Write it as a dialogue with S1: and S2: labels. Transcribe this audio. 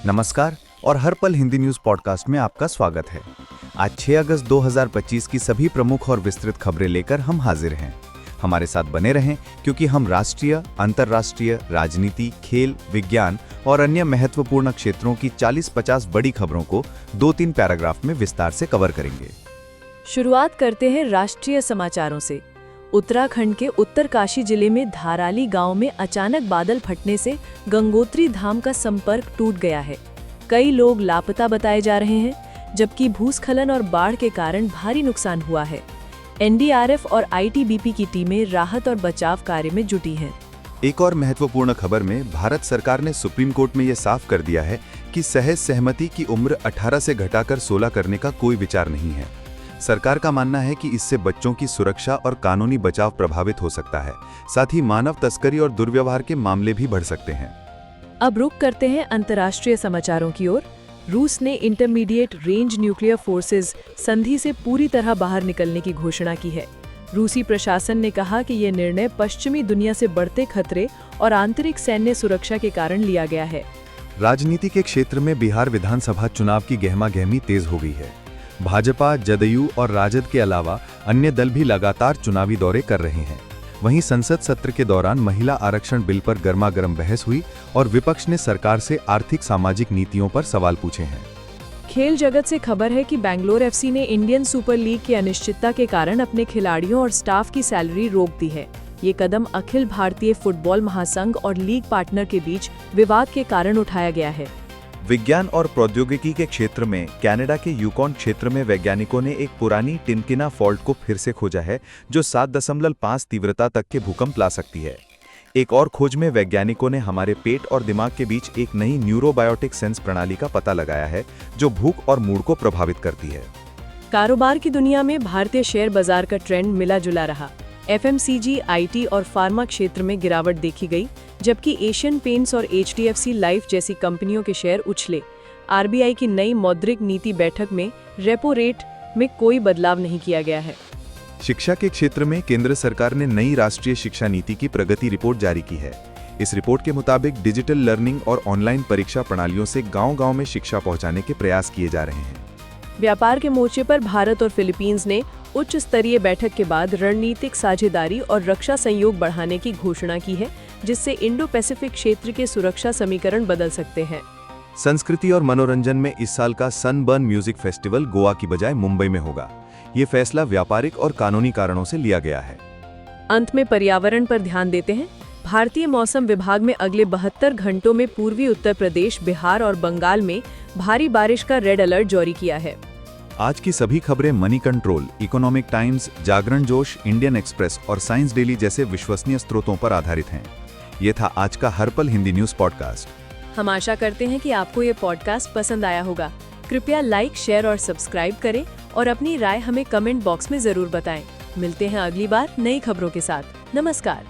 S1: नमस्कार और हर पल हिंदी न्यूज़ पॉडकास्ट में आपका स्वागत है। आज 6 अगस्त 2025 की सभी प्रमुख और विस्तृत खबरें लेकर हम हाजिर हैं। हमारे साथ बने रहें क्योंकि हम राष्ट्रीय, अंतर्राष्ट्रीय, राजनीति, खेल, विज्ञान और अन्य महत्वपूर्ण क्षेत्रों की 40-50 बड़ी खबरों को 2-3 पैराग्राफ में विस्तार से कवर करेंगे।
S2: शुरुआत करते हैं राष्ट्रीय समाचारों से। उत्तराखंड के उत्तरकाशी जिले में धाराली गांव में अचानक बादल फटने से गंगोत्री धाम का संपर्क टूट गया है। कई लोग लापता बताए जा रहे हैं, जबकि भूस्खलन और बाढ़ के कारण भारी नुकसान हुआ है। एनडीआरएफ और आईटीबीपी की टीमें राहत और बचाव कार्य में जुटी हैं।
S1: एक और महत्वपूर्ण खबर में भारत सरकार ने सुप्रीम कोर्ट में यह साफ कर दिया है कि सहज सहमति की उम्र 18 से घटाकर 16 करने का कोई विचार नहीं है। सरकार का मानना है कि इससे बच्चों की सुरक्षा और कानूनी बचाव प्रभावित हो सकता है। साथ ही मानव तस्करी और दुर्व्यवहार के मामले भी बढ़ सकते हैं।
S2: अब रुख करते हैं अंतर्राष्ट्रीय समाचारों की ओर। रूस ने इंटरमीडिएट रेंज न्यूक्लियर फोर्सेस संधि से पूरी तरह बाहर निकलने की घोषणा की है। रूसी प्रशासन ने कहा कि यह निर्णय पश्चिमी दुनिया से बढ़ते खतरे और आंतरिक सैन्य सुरक्षा के कारण लिया गया है।
S1: राजनीति के क्षेत्र में बिहार विधानसभा चुनाव की गहमागहमी तेज हो गई है। भाजपा, जदयू और राजद के अलावा अन्य दल भी लगातार चुनावी दौरे कर रहे हैं। वहीं संसद सत्र के दौरान महिला आरक्षण बिल पर गर्मागर्म बहस हुई और विपक्ष ने सरकार से आर्थिक सामाजिक नीतियों पर सवाल पूछे हैं।
S2: खेल जगत से खबर है कि बैंगलोर एफसी ने इंडियन सुपर लीग की अनिश्चितता के कारण अपने खिलाड़ियों और स्टाफ की सैलरी रोक दी है। ये कदम अखिल भारतीय फुटबॉल महासंघ और लीग पार्टनर के बीच विवाद के कारण उठाया गया है।
S1: विज्ञान और प्रौद्योगिकी के क्षेत्र में कनाडा के यूकॉन क्षेत्र में वैज्ञानिकों ने एक पुरानी टिनकिना फॉल्ट को फिर से खोजा है, जो 7.5 तीव्रता तक के भूकंप ला सकती है। एक और खोज में वैज्ञानिकों ने हमारे पेट और दिमाग के बीच एक नई न्यूरोबायोटिक सेंस प्रणाली का पता लगाया है, जो भूख और मूड को प्रभावित करती है।
S2: कारोबार की दुनिया में भारतीय शेयर बाजार का ट्रेंड मिला जुला रहा। एफएमसीजी, आईटी और फार्मा क्षेत्र में गिरावट देखी गई, जबकि एशियन पेंट्स और एचडीएफसी लाइफ जैसी कंपनियों के शेयर उछले। आरबीआई की नई मौद्रिक नीति बैठक में रेपो रेट में कोई बदलाव नहीं किया गया है।
S1: शिक्षा के क्षेत्र में केंद्र सरकार ने नई राष्ट्रीय शिक्षा नीति की प्रगति रिपोर्ट जारी की है। इस रिपोर्ट के मुताबिक डिजिटल लर्निंग और ऑनलाइन परीक्षा प्रणालियों से गांव-गांव में शिक्षा पहुंचाने के प्रयास किए जा रहे हैं।
S2: व्यापार के मोर्चे पर भारत और फिलीपींस ने उच्च स्तरीय बैठक के बाद रणनीतिक साझेदारी और रक्षा सहयोग बढ़ाने की घोषणा की है, जिससे इंडो पैसिफिक क्षेत्र के सुरक्षा समीकरण बदल सकते हैं।
S1: संस्कृति और मनोरंजन में इस साल का सनबर्न म्यूजिक फेस्टिवल गोवा की बजाय मुंबई में होगा। ये फैसला व्यापारिक और कानूनी कारणों से लिया गया है।
S2: अंत में पर्यावरण पर ध्यान देते हैं। भारतीय मौसम विभाग में अगले 72 घंटों में पूर्वी उत्तर प्रदेश, बिहार और बंगाल में भारी बारिश का रेड अलर्ट जारी किया है।
S1: आज की सभी खबरें मनी कंट्रोल, इकोनॉमिक टाइम्स, जागरण जोश, इंडियन एक्सप्रेस और साइंस डेली जैसे विश्वसनीय स्रोतों पर आधारित हैं। ये था आज का हर पल हिंदी न्यूज़ पॉडकास्ट।
S2: हम आशा करते हैं कि आपको ये पॉडकास्ट पसंद आया होगा। कृपया लाइक, शेयर और सब्सक्राइब करें और अपनी राय हमें कमेंट बॉक्स में जरूर बताएं। मिलते हैं अगली बार नई खबरों के साथ। नमस्कार।